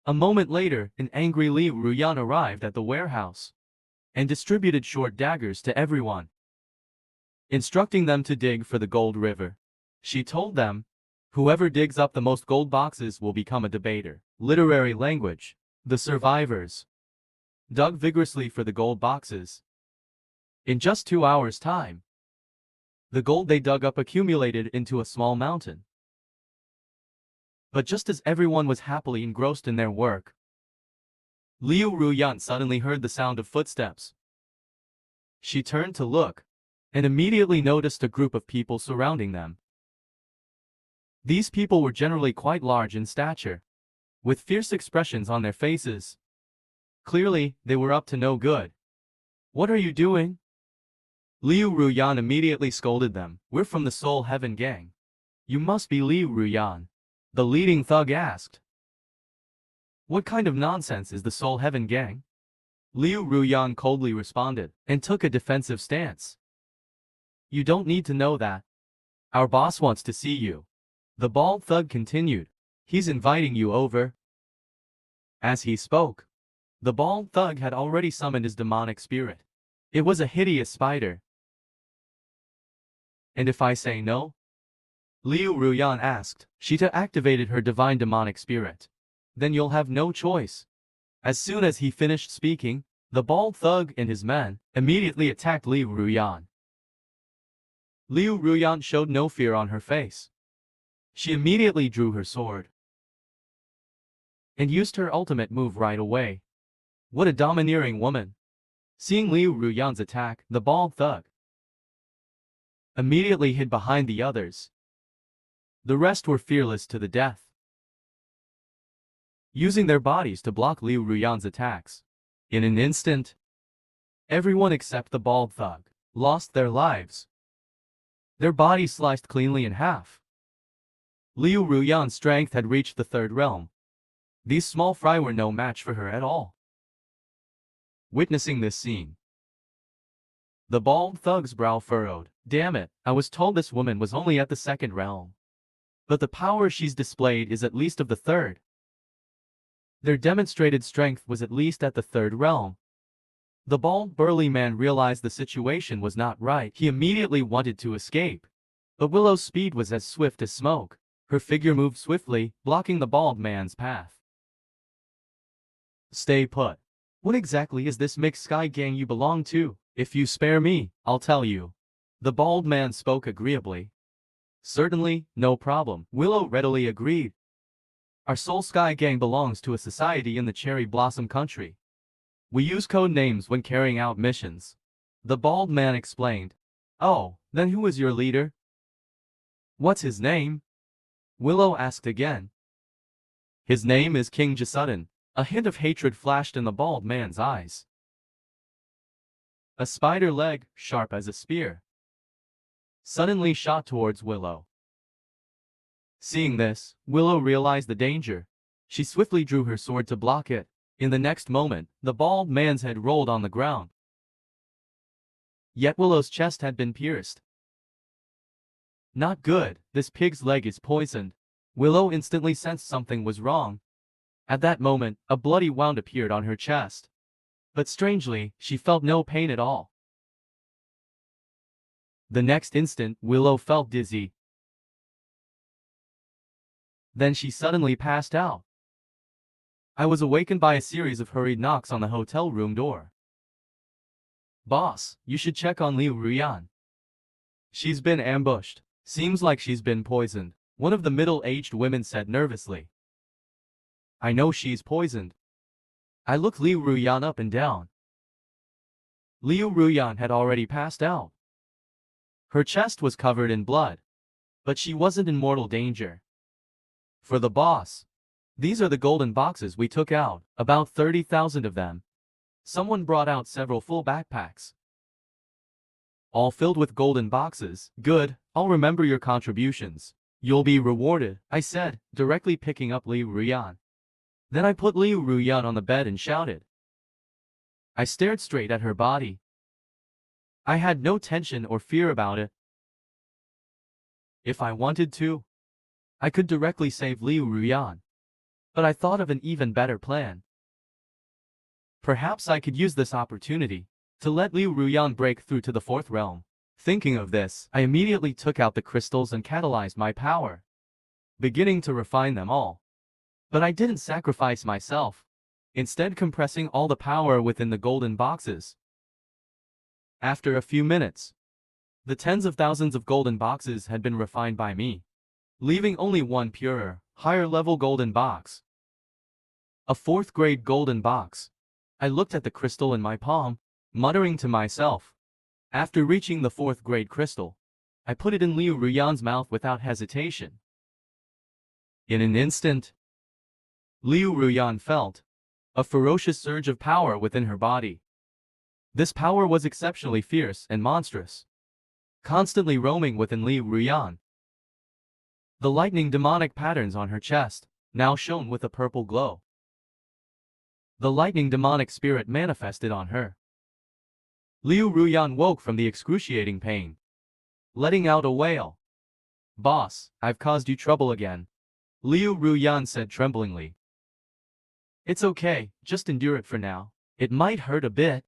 Speaker 1: A moment later, an angry Liu Ruyan arrived at the warehouse and distributed short daggers to everyone, instructing them to dig for the gold river. She told them, whoever digs up the most gold boxes will become a debater. Literary language. The survivors dug vigorously for the gold boxes. In just 2 hours' time, the gold they dug up accumulated into a small mountain. But just as everyone was happily engrossed in their work, Liu Ruyan suddenly heard the sound of footsteps. She turned to look, and immediately noticed a group of people surrounding them. These people were generally quite large in stature, with fierce expressions on their faces. Clearly, they were up to no good. What are you doing? Liu Ruyan immediately scolded them. We're from the Soul Heaven Gang. You must be Liu Ruyan, the leading thug asked. What kind of nonsense is the Soul Heaven Gang? Liu Ruyan coldly responded, and took a defensive stance. You don't need to know that. Our boss wants to see you. The bald thug continued. He's inviting you over. As he spoke, the bald thug had already summoned his demonic spirit. It was a hideous spider. And if I say no? Liu Ruyan asked. Shita activated her divine demonic spirit. Then you'll have no choice. As soon as he finished speaking, the bald thug and his men immediately attacked Liu Ruyan. Liu Ruyan showed no fear on her face. She immediately drew her sword and used her ultimate move right away. What a domineering woman! Seeing Liu Ruyan's attack, the bald thug immediately hid behind the others. The rest were fearless to the death, using their bodies to block Liu Ruyan's attacks. In an instant, everyone except the bald thug lost their lives. Their bodies sliced cleanly in half. Liu Ruyan's strength had reached the third realm. These small fry were no match for her at all. Witnessing this scene, the bald thug's brow furrowed. Damn it, I was told this woman was only at the second realm. But the power she's displayed is at least of the third. Their demonstrated strength was at least at the third realm. The bald burly man realized the situation was not right. He immediately wanted to escape. But Willow's speed was as swift as smoke. Her figure moved swiftly, blocking the bald man's path. Stay put. What exactly is this mixed sky gang you belong to? If you spare me, I'll tell you. The bald man spoke agreeably. Certainly, no problem. Willow readily agreed. Our Soul Sky Gang belongs to a society in the Cherry Blossom Country. We use code names when carrying out missions. The bald man explained. Oh, then who is your leader? What's his name? Willow asked again. His name is King Jasudden. A hint of hatred flashed in the bald man's eyes. A spider leg, sharp as a spear, suddenly shot towards Willow. Seeing this, Willow realized the danger. She swiftly drew her sword to block it. In the next moment, the bald man's head rolled on the ground. Yet Willow's chest had been pierced. Not good, this pig's leg is poisoned. Willow instantly sensed something was wrong. At that moment, a bloody wound appeared on her chest. But strangely, she felt no pain at all. The next instant, Willow felt dizzy. Then she suddenly passed out. I was awakened by a series of hurried knocks on the hotel room door. Boss, you should check on Liu Ruyan. She's been ambushed. Seems like she's been poisoned, one of the middle-aged women said nervously. I know she's poisoned. I looked Liu Ruyan up and down. Liu Ruyan had already passed out. Her chest was covered in blood. But she wasn't in mortal danger. For the boss. These are the golden boxes we took out, about 30,000 of them. someone brought out several full backpacks, all filled with golden boxes. Good, I'll remember your contributions. You'll be rewarded, I said, directly picking up Liu Ruan. Then I put Liu Ruan on the bed and shouted. I stared straight at her body. I had no tension or fear about it. If I wanted to, I could directly save Liu Ruan. But I thought of an even better plan. Perhaps I could use this opportunity to let Liu Ruan break through to the fourth realm. Thinking of this, I immediately took out the crystals and catalyzed my power, beginning to refine them all. But I didn't sacrifice myself, instead compressing all the power within the golden boxes. After a few minutes, the tens of thousands of golden boxes had been refined by me, leaving only one purer, higher-level golden box. A fourth-grade golden box. I looked at the crystal in my palm, muttering to myself. After reaching the fourth-grade crystal, I put it in Liu Ruan's mouth without hesitation. In an instant, Liu Ruan felt a ferocious surge of power within her body. This power was exceptionally fierce and monstrous, constantly roaming within Liu Ruan. The lightning demonic patterns on her chest now shone with a purple glow. The lightning demonic spirit manifested on her. Liu Ruan woke from the excruciating pain, letting out a wail. Boss, I've caused you trouble again, Liu Ruan said tremblingly. It's okay, just endure it for now. It might hurt a bit,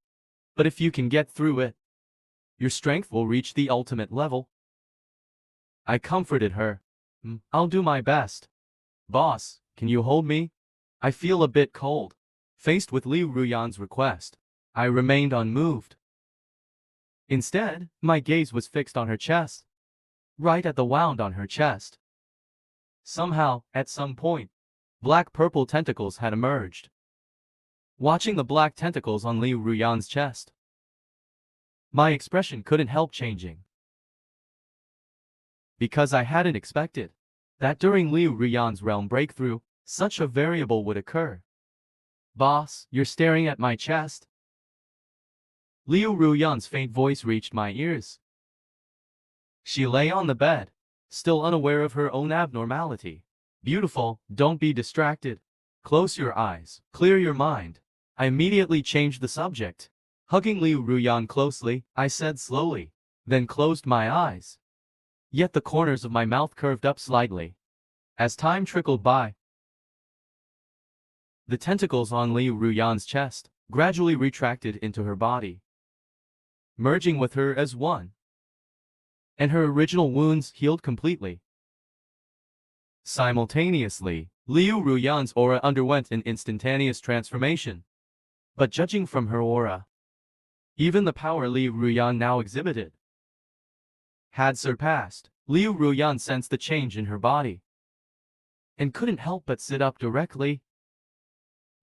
Speaker 1: but if you can get through it, your strength will reach the ultimate level. I comforted her. I'll do my best. Boss, can you hold me? I feel a bit cold. Faced with Liu Ruan's request, I remained unmoved. Instead, my gaze was fixed on her chest, right at the wound on her chest. Somehow, at some point, black-purple tentacles had emerged. Watching the black tentacles on Liu Ruan's chest, my expression couldn't help changing. Because I hadn't expected that during Liu Ruan's realm breakthrough, such a variable would occur. Boss, you're staring at my chest? Liu Ruan's faint voice reached my ears. She lay on the bed, still unaware of her own abnormality. Beautiful, don't be distracted. Close your eyes, clear your mind. I immediately changed the subject. Hugging Liu Ruan closely, I said slowly, then closed my eyes. Yet the corners of my mouth curved up slightly. As time trickled by, the tentacles on Liu Ruan's chest gradually retracted into her body, merging with her as one. And her original wounds healed completely. Simultaneously, Liu Ruan's aura underwent an instantaneous transformation. But judging from her aura, even the power Liu Ruan now exhibited had surpassed. Liu Ruan sensed the change in her body and couldn't help but sit up directly.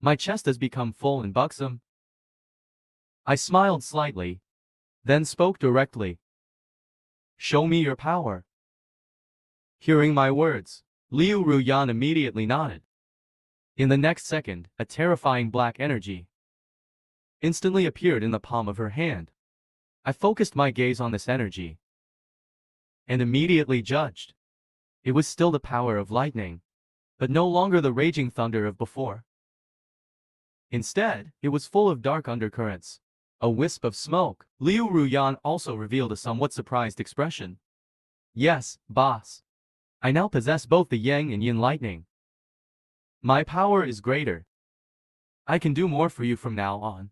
Speaker 1: My chest has become full and buxom. I smiled slightly, then spoke directly. Show me your power. Hearing my words, Liu Ruan immediately nodded. In the next second, a terrifying black energy instantly appeared in the palm of her hand. I focused my gaze on this energy and immediately judged. It was still the power of lightning, but no longer the raging thunder of before. Instead, it was full of dark undercurrents, a wisp of smoke. Liu Ruan also revealed a somewhat surprised expression. Yes, boss. I now possess both the yang and yin lightning. My power is greater. I can do more for you from now on.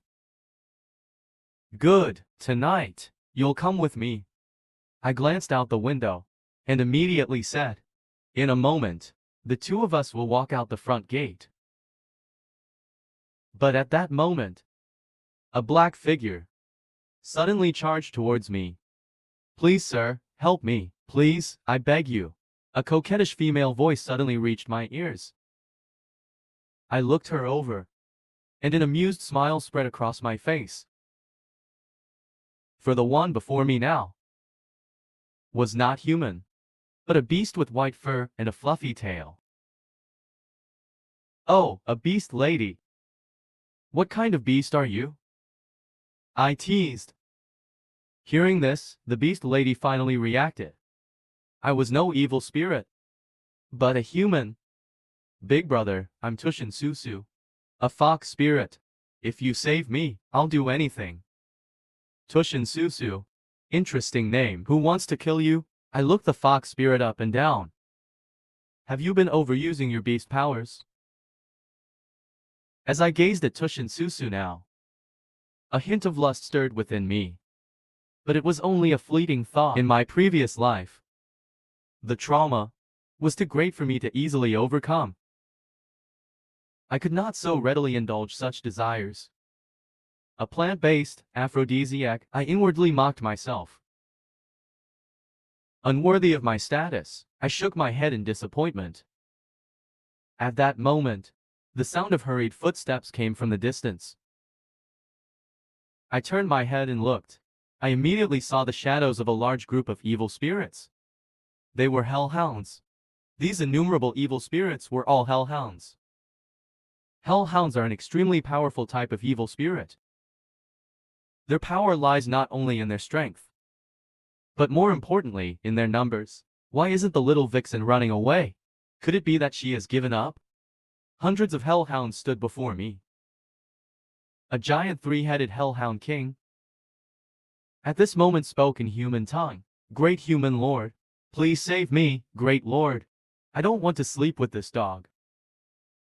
Speaker 1: Good, tonight, you'll come with me. I glanced out the window and immediately said, in a moment, the two of us will walk out the front gate. But at that moment, a black figure suddenly charged towards me. Please, sir, help me, please, I beg you. A coquettish female voice suddenly reached my ears. I looked her over, and an amused smile spread across my face. For the one before me now was not human, but a beast with white fur and a fluffy tail. Oh, a beast lady. What kind of beast are you? I teased. Hearing this, the beast lady finally reacted. I was no evil spirit, but a human. Big brother, I'm Tushin Susu. A fox spirit. If you save me, I'll do anything. Tushin Susu. Interesting name. Who wants to kill you? I looked the fox spirit up and down. Have you been overusing your beast powers? As I gazed at Tushin Susu now, a hint of lust stirred within me. But it was only a fleeting thought. In my previous life, the trauma was too great for me to easily overcome. I could not so readily indulge such desires. A plant-based aphrodisiac, I inwardly mocked myself. Unworthy of my status, I shook my head in disappointment. At that moment, the sound of hurried footsteps came from the distance. I turned my head and looked. I immediately saw the shadows of a large group of evil spirits. They were hellhounds. These innumerable evil spirits were all hellhounds. Hellhounds are an extremely powerful type of evil spirit. Their power lies not only in their strength, but more importantly, in their numbers. Why isn't the little vixen running away? Could it be that she has given up? Hundreds of hellhounds stood before me. A giant three-headed hellhound king at this moment spoke in human tongue. Great human lord, please save me, great lord. I don't want to sleep with this dog.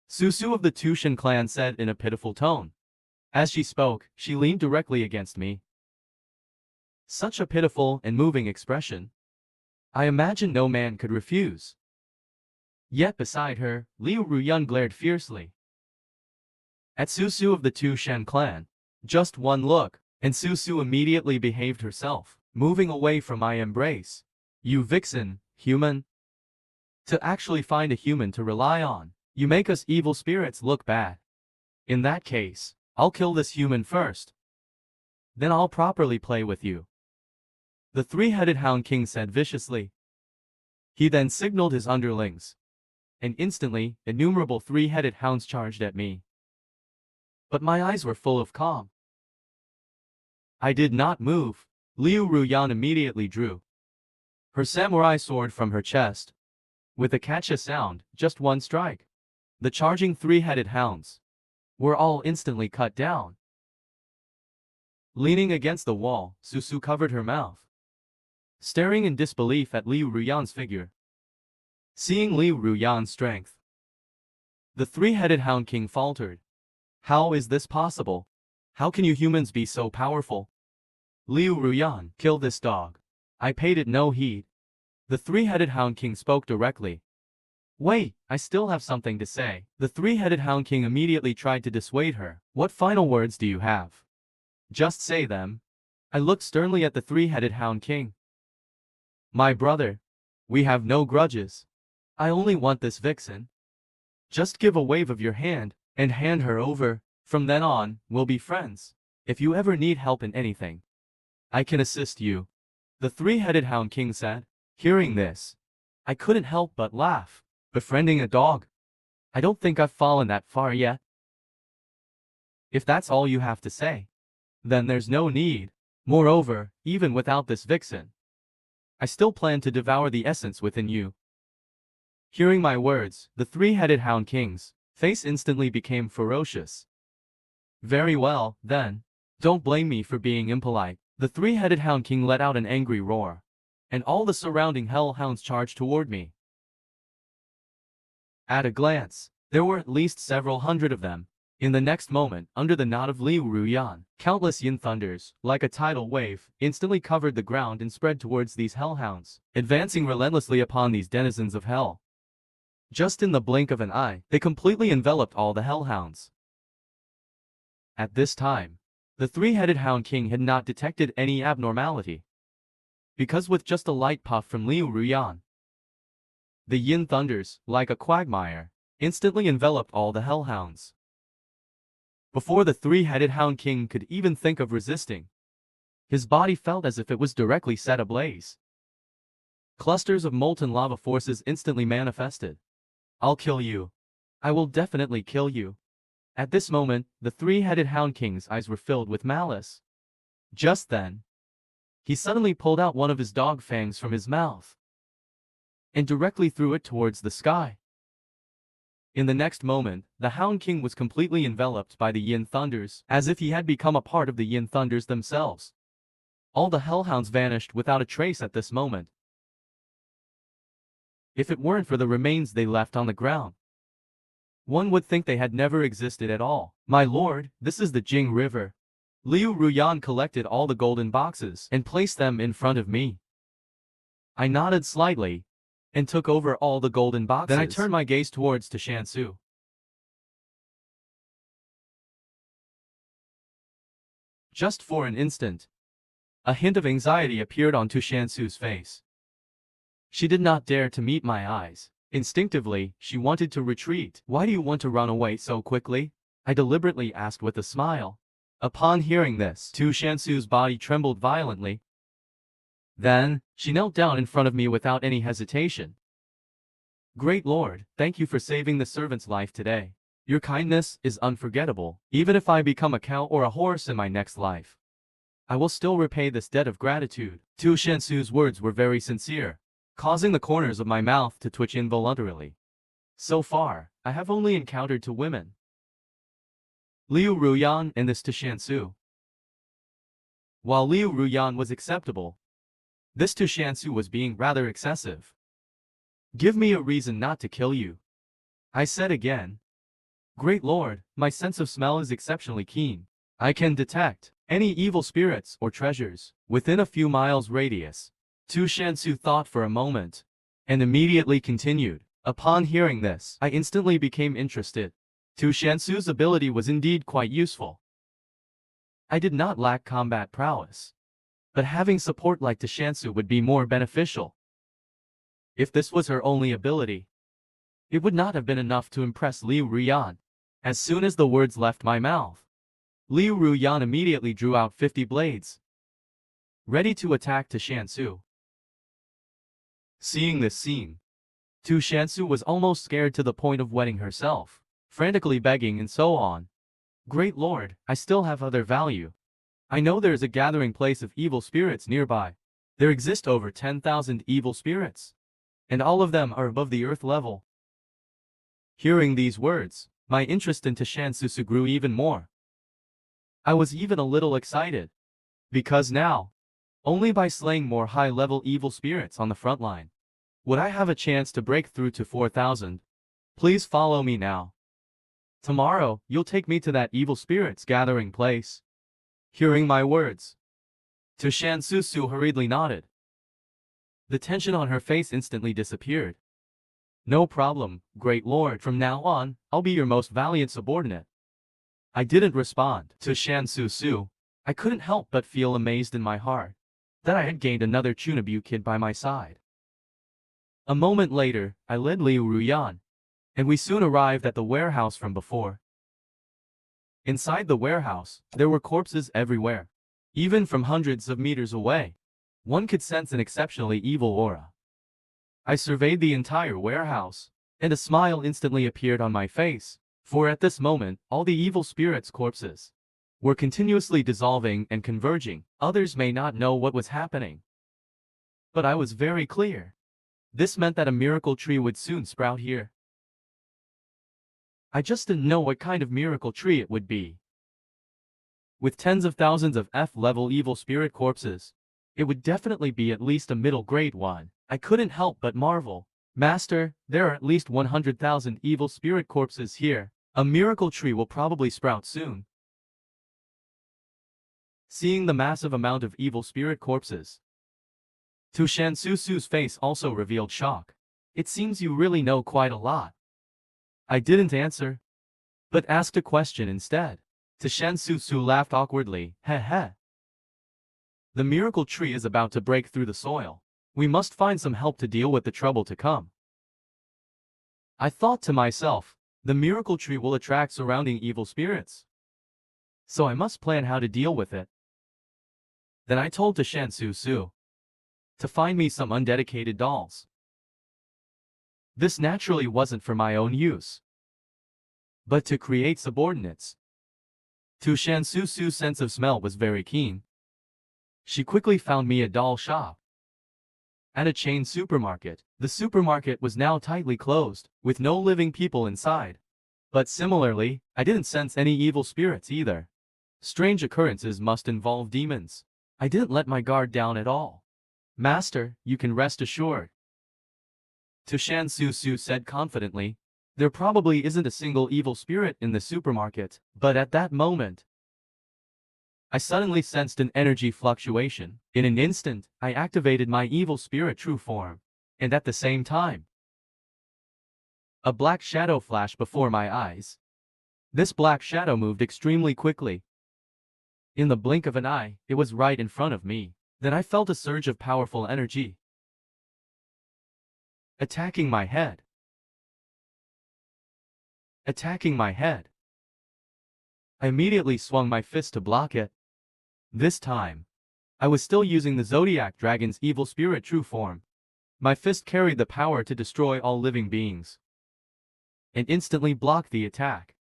Speaker 1: Susu of the Tushan clan said in a pitiful tone. As she spoke, she leaned directly against me. Such a pitiful and moving expression. I imagine no man could refuse. Yet beside her, Liu Ruan glared fiercely at Susu of the Tushan clan. Just one look, and Susu immediately behaved herself, moving away from my embrace. You vixen, human. To actually find a human to rely on, you make us evil spirits look bad. In that case, I'll kill this human first. Then I'll properly play with you. The three-headed hound king said viciously. He then signaled his underlings. And instantly, innumerable three-headed hounds charged at me. But my eyes were full of calm. I did not move. Liu Ruan immediately drew her samurai sword from her chest. With a catcha sound, just one strike. The charging three-headed hounds were all instantly cut down. Leaning against the wall, Susu covered her mouth, staring in disbelief at Liu Ruan's figure. Seeing Liu Ruan's strength, the three-headed hound king faltered. How is this possible? How can you humans be so powerful? Liu Ruan, kill this dog. I paid it no heed. The three-headed hound king spoke directly. Wait, I still have something to say. The three-headed hound king immediately tried to dissuade her. What final words do you have? Just say them. I looked sternly at the three-headed hound king. My brother, we have no grudges. I only want this vixen. Just give a wave of your hand, and hand her over. From then on, we'll be friends. If you ever need help in anything, I can assist you. The three-headed hound king said. Hearing this, I couldn't help but laugh. Befriending a dog? I don't think I've fallen that far yet. If that's all you have to say, then there's no need. Moreover, even without this vixen, I still plan to devour the essence within you. Hearing my words, the three-headed hound king's face instantly became ferocious. Very well, then. Don't blame me for being impolite. The three-headed hound king let out an angry roar, and all the surrounding hellhounds charged toward me. At a glance, there were at least several hundred of them. In the next moment, under the nod of Liu Ruan, countless yin thunders, like a tidal wave, instantly covered the ground and spread towards these hellhounds, advancing relentlessly upon these denizens of hell. Just in the blink of an eye, they completely enveloped all the hellhounds. At this time, the three-headed hound king had not detected any abnormality, because with just a light puff from Liu Ruan, the yin thunders, like a quagmire, instantly enveloped all the hellhounds. Before the three-headed hound king could even think of resisting, his body felt as if it was directly set ablaze. Clusters of molten lava forces instantly manifested. I'll kill you. I will definitely kill you. At this moment, the three-headed hound king's eyes were filled with malice. Just then, he suddenly pulled out one of his dog fangs from his mouth and directly threw it towards the sky. In the next moment, the Hound King was completely enveloped by the Yin Thunders, as if he had become a part of the Yin Thunders themselves. All the Hellhounds vanished without a trace at this moment. If it weren't for the remains they left on the ground, one would think they had never existed at all. My lord, this is the Jing River. Liu Ruan collected all the golden boxes and placed them in front of me. I nodded slightly and took over all the golden boxes. Then I turned my gaze towards Shansu. Just for an instant, a hint of anxiety appeared on Shansu's face. She did not dare to meet my eyes. Instinctively, she wanted to retreat. Why do you want to run away so quickly? I deliberately asked with a smile. Upon hearing this, Shansu's body trembled violently. Then, she knelt down in front of me without any hesitation. Great Lord, thank you for saving the servant's life today. Your kindness is unforgettable. Even if I become a cow or a horse in my next life, I will still repay this debt of gratitude. Shansu's words were very sincere, causing the corners of my mouth to twitch involuntarily. So far, I have only encountered two women, Liu Ruan and this Shansu. While Liu Ruan was acceptable, this Shansu was being rather excessive. Give me a reason not to kill you, I said again. Great Lord, my sense of smell is exceptionally keen. I can detect any evil spirits or treasures within a few miles radius. Shansu thought for a moment and immediately continued. Upon hearing this, I instantly became interested. Shansu's ability was indeed quite useful. I did not lack combat prowess, but having support like Shansu would be more beneficial. If this was her only ability, it would not have been enough to impress Liu Ruan. As soon as the words left my mouth, Liu Ruan immediately drew out 50 blades, ready to attack Shansu. Seeing this scene, Shansu was almost scared to the point of wetting herself, frantically begging and so on. Great Lord, I still have other value. I know there is a gathering place of evil spirits nearby. There exist over 10,000 evil spirits, and all of them are above the earth level. Hearing these words, my interest in Shansu grew even more. I was even a little excited, because now, only by slaying more high-level evil spirits on the front line would I have a chance to break through to 4,000. Please follow me now. Tomorrow, you'll take me to that evil spirits gathering place. Hearing my words, Shansu hurriedly nodded. The tension on her face instantly disappeared. No problem, Great Lord. From now on, I'll be your most valiant subordinate. I didn't respond to Shansu. I couldn't help but feel amazed in my heart that I had gained another Chunabu kid by my side. A moment later, I led Liu Ruan, and we soon arrived at the warehouse from before. Inside the warehouse, there were corpses everywhere. Even from hundreds of meters away, one could sense an exceptionally evil aura. I surveyed the entire warehouse, and a smile instantly appeared on my face, for at this moment, all the evil spirits' corpses were continuously dissolving and converging. Others may not know what was happening, but I was very clear. This meant that a miracle tree would soon sprout here. I just didn't know what kind of miracle tree it would be. With tens of thousands of F-level evil spirit corpses, it would definitely be at least a middle-grade one. I couldn't help but marvel. Master, there are at least 100,000 evil spirit corpses here. A miracle tree will probably sprout soon. Seeing the massive amount of evil spirit corpses, Shansu's face also revealed shock. It seems you really know quite a lot. I didn't answer, but asked a question instead. Shansu laughed awkwardly. Heh heh. The miracle tree is about to break through the soil. We must find some help to deal with the trouble to come. I thought to myself, the miracle tree will attract surrounding evil spirits, so I must plan how to deal with it. Then I told Shansu to find me some undedicated dolls. This naturally wasn't for my own use, but to create subordinates. Shansu's sense of smell was very keen. She quickly found me a doll shop at a chain supermarket. The supermarket was now tightly closed, with no living people inside. But similarly, I didn't sense any evil spirits either. Strange occurrences must involve demons. I didn't let my guard down at all. Master, you can rest assured, Tushan Su said confidently. There probably isn't a single evil spirit in the supermarket, but at that moment, I suddenly sensed an energy fluctuation. In an instant, I activated my evil spirit true form. And at the same time, a black shadow flashed before my eyes. This black shadow moved extremely quickly. In the blink of an eye, it was right in front of me. Then I felt a surge of powerful energy attacking my head. Attacking my head. I immediately swung my fist to block it. This time, I was still using the Zodiac Dragon's evil spirit true form. My fist carried the power to destroy all living beings and instantly blocked the attack.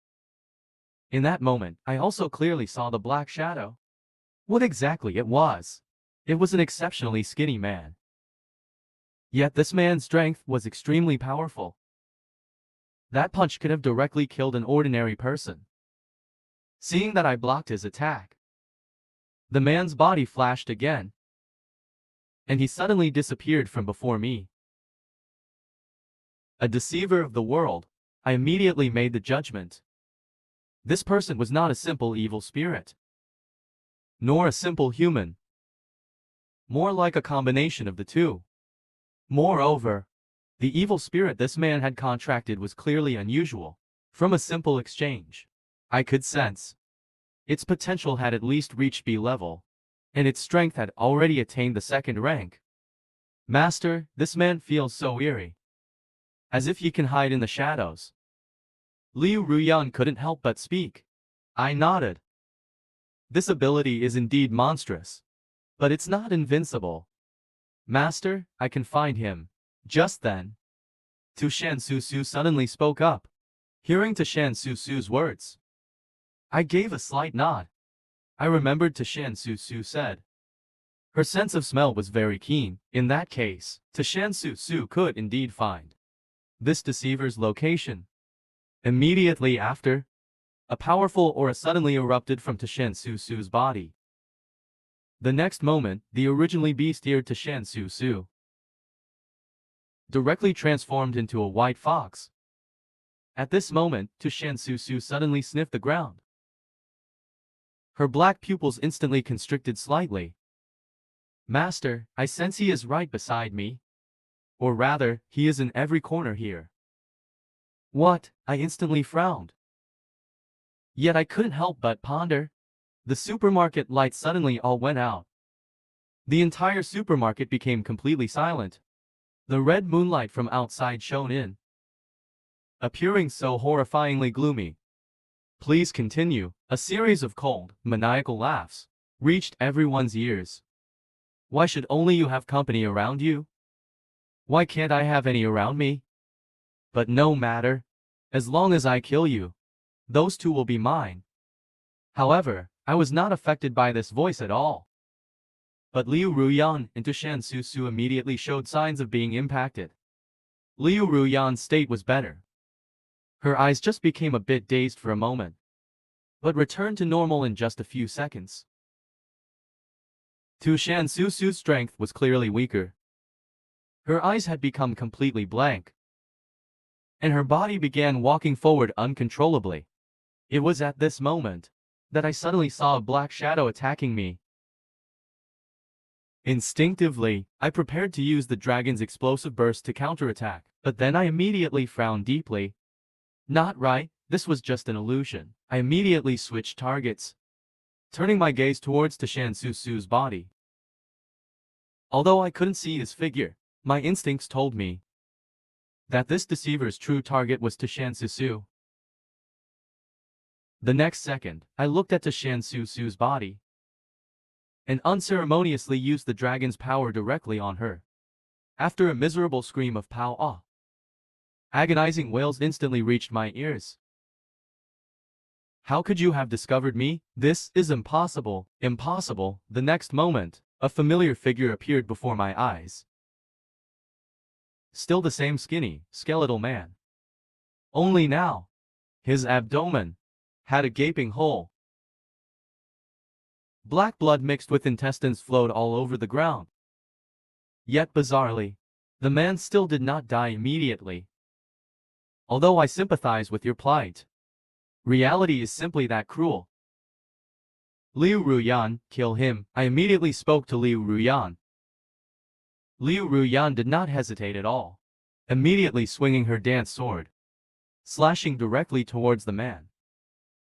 Speaker 1: In that moment, I also clearly saw the black shadow. What exactly it was? It was an exceptionally skinny man. Yet this man's strength was extremely powerful. That punch could have directly killed an ordinary person. Seeing that I blocked his attack, the man's body flashed again, and he suddenly disappeared from before me. A deceiver of the world, I immediately made the judgment. This person was not a simple evil spirit, nor a simple human. More like a combination of the two. Moreover, the evil spirit this man had contracted was clearly unusual. From a simple exchange, I could sense its potential had at least reached B level, and its strength had already attained the second rank. Master, this man feels so eerie, as if he can hide in the shadows. Liu Ruan couldn't help but speak. I nodded. This ability is indeed monstrous, but it's not invincible. Master, I can find him. Just then, Tushan Su suddenly spoke up. Hearing Tushan Su's words, I gave a slight nod. I remembered Tushan Su said. Her sense of smell was very keen. In that case, Tushan Su could indeed find this deceiver's location. Immediately after, a powerful aura suddenly erupted from Tushan Su's body. The next moment, the originally beast-eared Tushan Su directly transformed into a white fox. At this moment, Tushan Su suddenly sniffed the ground. Her black pupils instantly constricted slightly. Master, I sense he is right beside me. Or rather, he is in every corner here. What? I instantly frowned. Yet I couldn't help but ponder. The supermarket lights suddenly all went out. The entire supermarket became completely silent. The red moonlight from outside shone in, appearing so horrifyingly gloomy. Please continue. A series of cold, maniacal laughs reached everyone's ears. Why should only you have company around you? Why can't I have any around me? But no matter. As long as I kill you, those two will be mine. However, I was not affected by this voice at all. But Liu Ruan and Tushan Su immediately showed signs of being impacted. Liu Ruan's state was better. Her eyes just became a bit dazed for a moment, but returned to normal in just a few seconds. Tushan Su's strength was clearly weaker. Her eyes had become completely blank, and her body began walking forward uncontrollably. It was at this moment that I suddenly saw a black shadow attacking me. Instinctively, I prepared to use the dragon's explosive burst to counterattack, but then I immediately frowned deeply. Not right, this was just an illusion. I immediately switched targets, turning my gaze towards Tushan Su's body. Although I couldn't see his figure, my instincts told me that this deceiver's true target was Tushan Su. The next second, I looked at Tushan Su's body and unceremoniously used the dragon's power directly on her. After a miserable scream of pow-ah, agonizing wails instantly reached my ears. How could you have discovered me? This is impossible. Impossible. The next moment, A familiar figure appeared before my eyes. Still the same skinny, skeletal man. Only now, his abdomen had a gaping hole. Black blood mixed with intestines flowed all over the ground. Yet bizarrely, the man still did not die immediately. Although I sympathize with your plight, reality is simply that cruel. Liu Ruan, kill him. I immediately spoke to Liu Ruan. Liu Ruan did not hesitate at all, immediately swinging her dance sword, slashing directly towards the man.